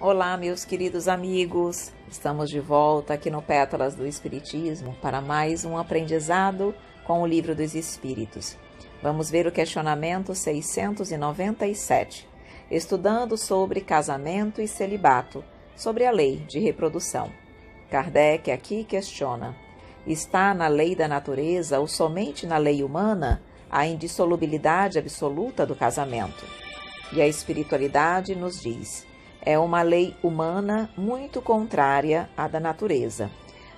Olá, meus queridos amigos! Estamos de volta aqui no Pétalas do Espiritismo para mais um aprendizado com o Livro dos Espíritos. Vamos ver o questionamento 697, estudando sobre casamento e celibato, sobre a lei de reprodução. Kardec aqui questiona: está na lei da natureza ou somente na lei humana a indissolubilidade absoluta do casamento? E a espiritualidade nos diz: é uma lei humana muito contrária à da natureza,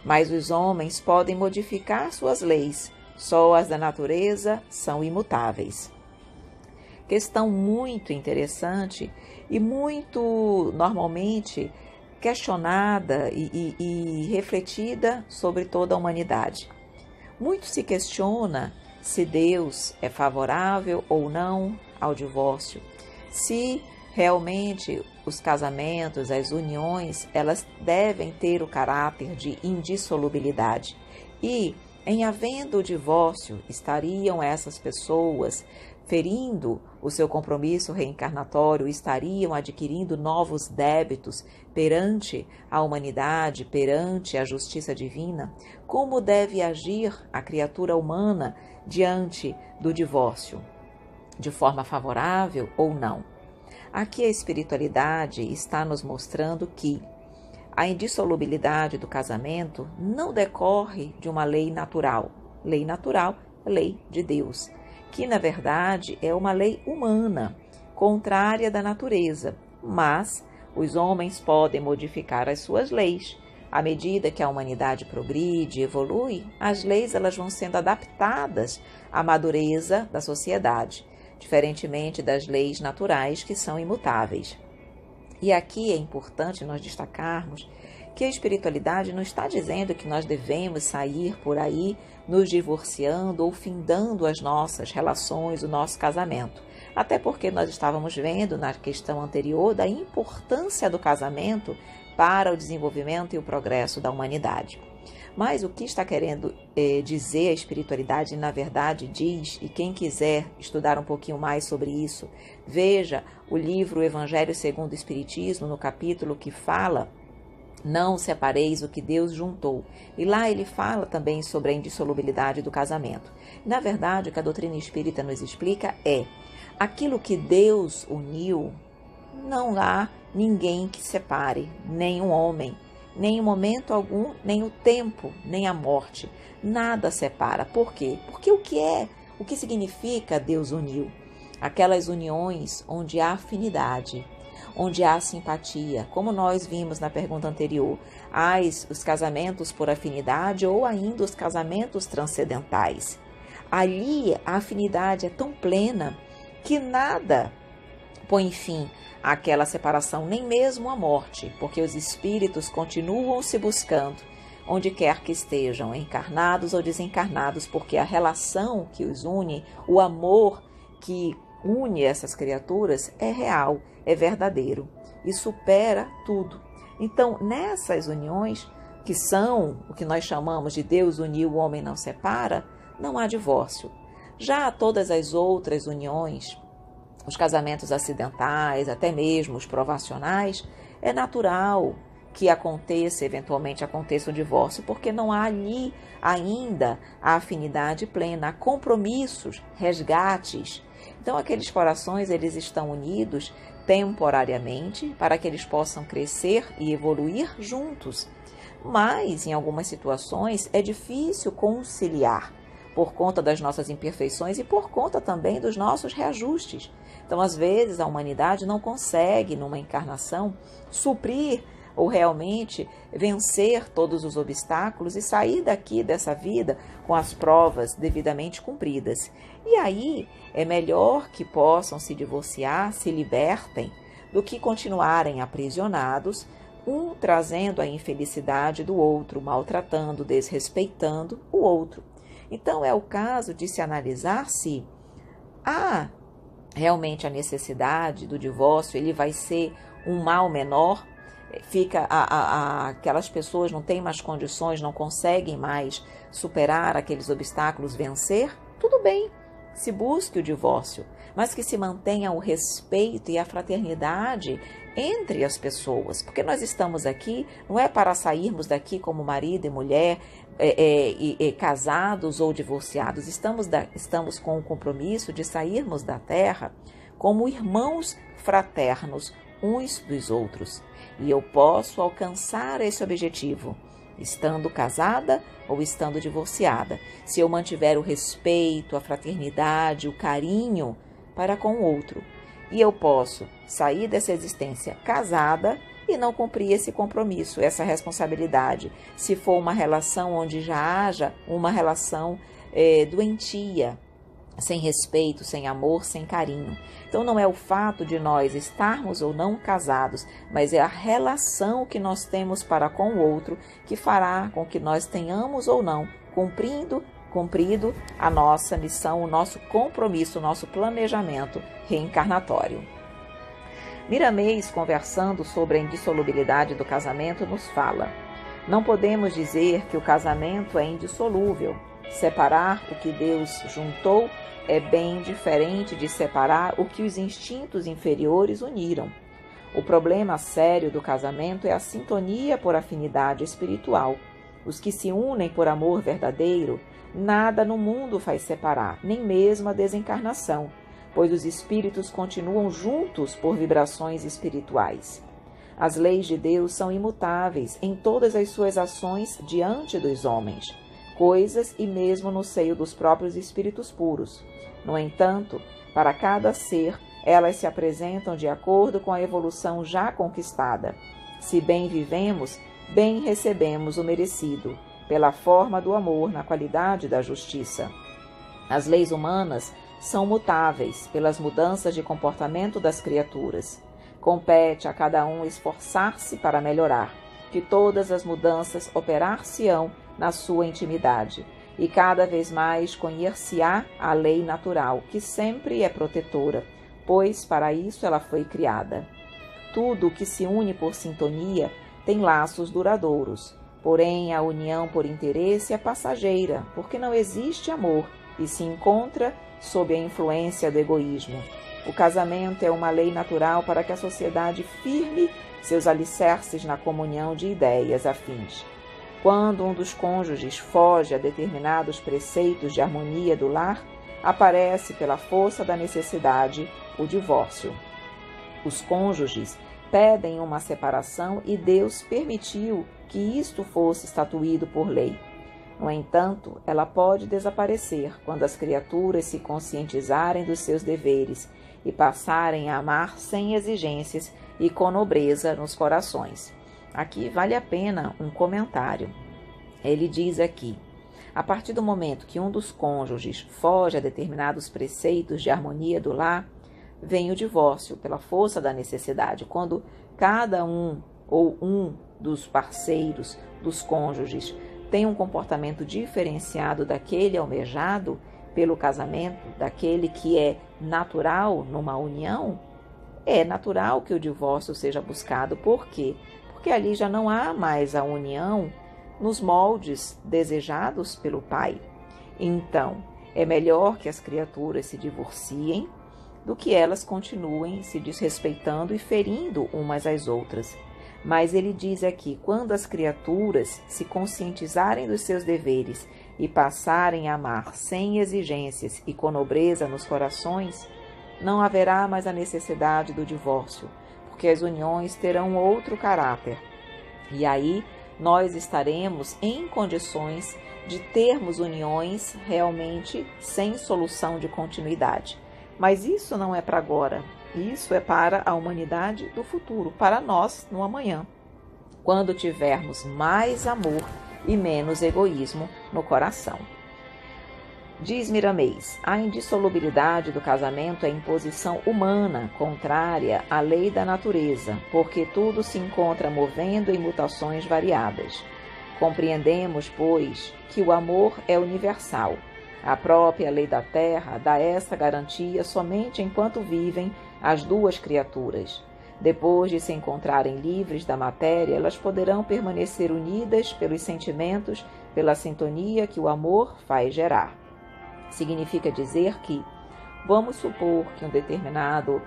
mas os homens podem modificar suas leis, só as da natureza são imutáveis. Questão muito interessante e muito normalmente questionada e refletida sobre toda a humanidade. Muito se questiona se Deus é favorável ou não ao divórcio, se realmente os casamentos, as uniões, elas devem ter o caráter de indissolubilidade. E, em havendo o divórcio, estariam essas pessoas ferindo o seu compromisso reencarnatório, estariam adquirindo novos débitos perante a humanidade, perante a justiça divina? Como deve agir a criatura humana diante do divórcio? De forma favorável ou não? Aqui a espiritualidade está nos mostrando que a indissolubilidade do casamento não decorre de uma lei natural. Lei natural, lei de Deus, que na verdade é uma lei humana, contrária da natureza, mas os homens podem modificar as suas leis. À medida que a humanidade progride, evolui, as leis elas vão sendo adaptadas à madureza da sociedade, diferentemente das leis naturais que são imutáveis. E aqui é importante nós destacarmos que a espiritualidade não está dizendo que nós devemos sair por aí nos divorciando ou findando as nossas relações, o nosso casamento. Até porque nós estávamos vendo na questão anterior da importância do casamento para o desenvolvimento e o progresso da humanidade. Mas o que está querendo dizer a espiritualidade, na verdade diz, e quem quiser estudar um pouquinho mais sobre isso, veja o livro Evangelho segundo o Espiritismo, no capítulo que fala não separeis o que Deus juntou. E lá ele fala também sobre a indissolubilidade do casamento. Na verdade, o que a doutrina espírita nos explica é: aquilo que Deus uniu, não há ninguém que separe, nem um homem, nem em momento algum, nem o tempo, nem a morte. Nada separa. Por quê? Porque o que significa Deus uniu? Aquelas uniões onde há afinidade, onde há simpatia, como nós vimos na pergunta anterior, os casamentos por afinidade ou ainda os casamentos transcendentais. Ali a afinidade é tão plena que nada põe fim àquela separação, nem mesmo a morte, porque os espíritos continuam se buscando, onde quer que estejam, encarnados ou desencarnados, porque a relação que os une, o amor que une essas criaturas é real, é verdadeiro e supera tudo. Então, nessas uniões, que são o que nós chamamos de Deus uniu, o homem não separa, não há divórcio. Já todas as outras uniões, os casamentos acidentais, até mesmo os provacionais, é natural que eventualmente aconteça o divórcio, porque não há ali ainda a afinidade plena, há compromissos, resgates. Então aqueles corações, eles estão unidos temporariamente para que eles possam crescer e evoluir juntos. Mas em algumas situações é difícil conciliar, por conta das nossas imperfeições e por conta também dos nossos reajustes. Então, às vezes, a humanidade não consegue, numa encarnação, suprir ou realmente vencer todos os obstáculos e sair dessa vida com as provas devidamente cumpridas. E aí, é melhor que possam se divorciar, se libertem, do que continuarem aprisionados, um trazendo a infelicidade do outro, maltratando, desrespeitando o outro. Então, é o caso de se analisar se há realmente a necessidade do divórcio, ele vai ser um mal menor, aquelas pessoas não têm mais condições, não conseguem mais superar aqueles obstáculos, vencer, tudo bem, se busque o divórcio. mas que se mantenha o respeito e a fraternidade entre as pessoas, porque nós estamos aqui, não é para sairmos daqui como marido e mulher, casados ou divorciados, estamos com o compromisso de sairmos da terra como irmãos fraternos uns dos outros, e eu posso alcançar esse objetivo estando casada ou estando divorciada, se eu mantiver o respeito, a fraternidade, o carinho para com o outro. E eu posso sair dessa existência casada e não cumprir esse compromisso, essa responsabilidade, se for uma relação onde já haja uma relação doentia, sem respeito, sem amor, sem carinho. Então não é o fato de nós estarmos ou não casados, mas é a relação que nós temos para com o outro que fará com que nós tenhamos ou não cumprido a nossa missão, o nosso compromisso, o nosso planejamento reencarnatório. Miramês, conversando sobre a indissolubilidade do casamento, nos fala: não podemos dizer que o casamento é indissolúvel. Separar o que Deus juntou é bem diferente de separar o que os instintos inferiores uniram. O problema sério do casamento é a sintonia por afinidade espiritual. Os que se unem por amor verdadeiro, nada no mundo faz separar, nem mesmo a desencarnação, pois os espíritos continuam juntos por vibrações espirituais. As leis de Deus são imutáveis em todas as suas ações diante dos homens, coisas e mesmo no seio dos próprios espíritos puros. No entanto, para cada ser, elas se apresentam de acordo com a evolução já conquistada. Se bem vivemos, bem recebemos o merecido, pela forma do amor na qualidade da justiça. As leis humanas são mutáveis pelas mudanças de comportamento das criaturas. Compete a cada um esforçar-se para melhorar, que todas as mudanças operar-se-ão na sua intimidade, e cada vez mais conhecer-se-á a lei natural, que sempre é protetora, pois para isso ela foi criada. Tudo o que se une por sintonia tem laços duradouros, porém a união por interesse é passageira, porque não existe amor e se encontra sob a influência do egoísmo. O casamento é uma lei natural para que a sociedade firme seus alicerces na comunhão de ideias afins. Quando um dos cônjuges foge a determinados preceitos de harmonia do lar, aparece pela força da necessidade o divórcio. Os cônjuges pedem uma separação e Deus permitiu que isto fosse estatuído por lei. No entanto, ela pode desaparecer quando as criaturas se conscientizarem dos seus deveres e passarem a amar sem exigências e com nobreza nos corações. Aqui vale a pena um comentário. Ele diz aqui: a partir do momento que um dos cônjuges foge a determinados preceitos de harmonia do lar, vem o divórcio pela força da necessidade. Quando cada um ou um dos parceiros, dos cônjuges, tem um comportamento diferenciado daquele almejado pelo casamento, daquele que é natural numa união, é natural que o divórcio seja buscado. Por quê? Porque ali já não há mais a união nos moldes desejados pelo pai. Então, é melhor que as criaturas se divorciem do que elas continuem se desrespeitando e ferindo umas às outras. Mas ele diz aqui, quando as criaturas se conscientizarem dos seus deveres e passarem a amar sem exigências e com nobreza nos corações, não haverá mais a necessidade do divórcio, porque as uniões terão outro caráter. E aí nós estaremos em condições de termos uniões realmente sem solução de continuidade. Mas isso não é para agora, isso é para a humanidade do futuro, para nós no amanhã, quando tivermos mais amor e menos egoísmo no coração. Diz Miramês, a indissolubilidade do casamento é imposição humana, contrária à lei da natureza, porque tudo se encontra movendo em mutações variadas. Compreendemos, pois, que o amor é universal. A própria lei da terra dá essa garantia somente enquanto vivem as duas criaturas. Depois de se encontrarem livres da matéria, elas poderão permanecer unidas pelos sentimentos, pela sintonia que o amor faz gerar. Significa dizer que Vamos supor que um determinado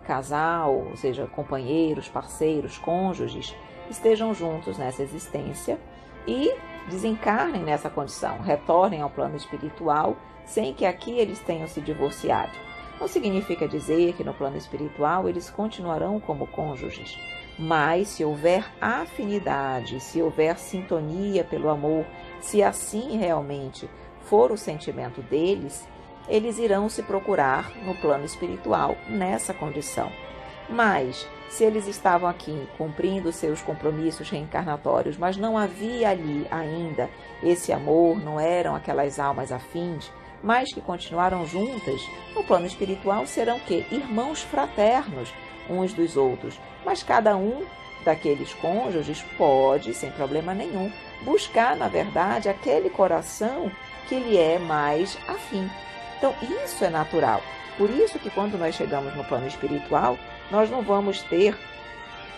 casal, ou seja, companheiros, parceiros, cônjuges, estejam juntos nessa existência e desencarnem nessa condição, retornem ao plano espiritual sem que aqui eles tenham se divorciado. Não significa dizer que no plano espiritual eles continuarão como cônjuges, mas se houver afinidade, se houver sintonia pelo amor, se assim realmente for o sentimento deles, eles irão se procurar no plano espiritual nessa condição. Mas se eles estavam aqui cumprindo seus compromissos reencarnatórios, mas não havia ali ainda esse amor, não eram aquelas almas afins, mas que continuaram juntas, no plano espiritual serão que irmãos fraternos uns dos outros, mas cada um daqueles cônjuges pode, sem problema nenhum, buscar, na verdade, aquele coração que lhe é mais afim. Então, isso é natural. Por isso que quando nós chegamos no plano espiritual, nós não vamos ter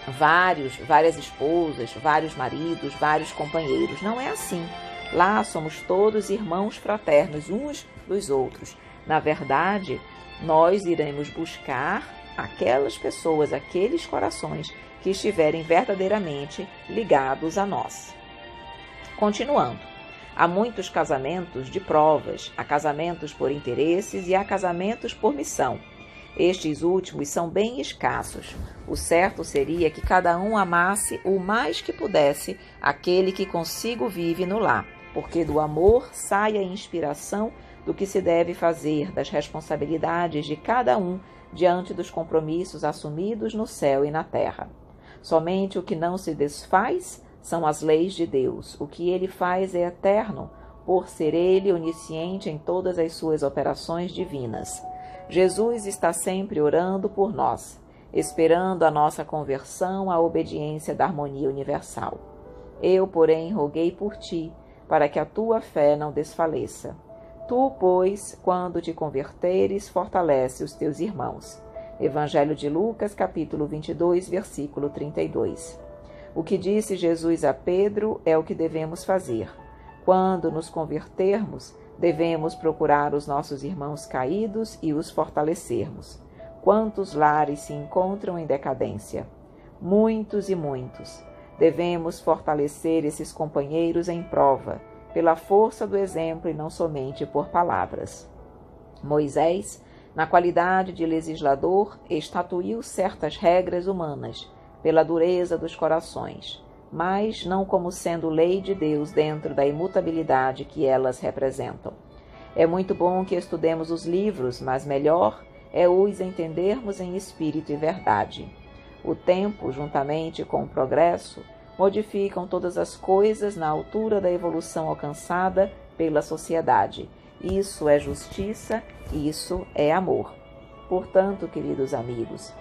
várias esposas, vários maridos, vários companheiros. Não é assim. Lá somos todos irmãos fraternos uns dos outros. Na verdade, nós iremos buscar aquelas pessoas, aqueles corações que estiverem verdadeiramente ligados a nós. Continuando. Há muitos casamentos de provas, há casamentos por interesses e há casamentos por missão. Estes últimos são bem escassos. O certo seria que cada um amasse o mais que pudesse aquele que consigo vive no lar, porque do amor sai a inspiração do que se deve fazer, das responsabilidades de cada um diante dos compromissos assumidos no céu e na terra. Somente o que não se desfaz são as leis de Deus. O que ele faz é eterno, por ser ele onisciente em todas as suas operações divinas. Jesus está sempre orando por nós, esperando a nossa conversão à obediência da harmonia universal. Eu, porém, roguei por ti, para que a tua fé não desfaleça. Tu, pois, quando te converteres, fortalece os teus irmãos. Evangelho de Lucas, capítulo 22, versículo 32. O que disse Jesus a Pedro é o que devemos fazer. Quando nos convertermos, devemos procurar os nossos irmãos caídos e os fortalecermos. Quantos lares se encontram em decadência? Muitos e muitos. Devemos fortalecer esses companheiros em prova, pela força do exemplo e não somente por palavras. Moisés, na qualidade de legislador, estatuiu certas regras humanas, pela dureza dos corações, mas não como sendo lei de Deus dentro da imutabilidade que elas representam. É muito bom que estudemos os livros, mas melhor é os entendermos em espírito e verdade. O tempo, juntamente com o progresso, modificam todas as coisas na altura da evolução alcançada pela sociedade. Isso é justiça, isso é amor. Portanto, queridos amigos,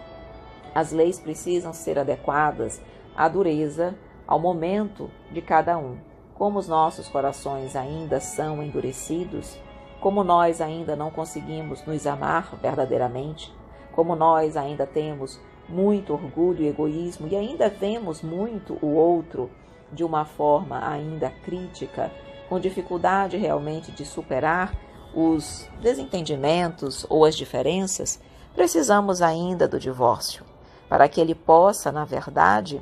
as leis precisam ser adequadas à dureza, ao momento de cada um. Como os nossos corações ainda são endurecidos, como nós ainda não conseguimos nos amar verdadeiramente, como nós ainda temos muito orgulho e egoísmo e ainda vemos muito o outro de uma forma ainda crítica, com dificuldade realmente de superar os desentendimentos ou as diferenças, precisamos ainda do divórcio, para que ele possa, na verdade,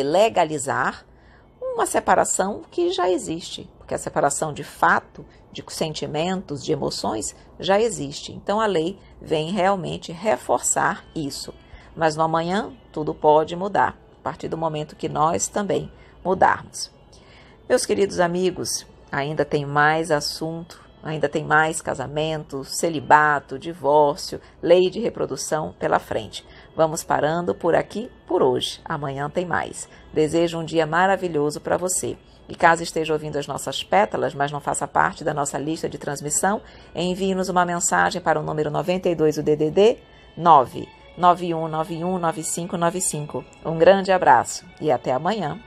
legalizar uma separação que já existe, porque a separação de fato, de sentimentos, de emoções, já existe. Então a lei vem realmente reforçar isso. Mas no amanhã tudo pode mudar, a partir do momento que nós também mudarmos. Meus queridos amigos, ainda tem mais assunto, ainda tem mais casamento, celibato, divórcio, lei de reprodução pela frente. Vamos parando por aqui por hoje. Amanhã tem mais. Desejo um dia maravilhoso para você. E caso esteja ouvindo as nossas pétalas, mas não faça parte da nossa lista de transmissão, envie-nos uma mensagem para o número 92 do DDD 991919595. Um grande abraço e até amanhã.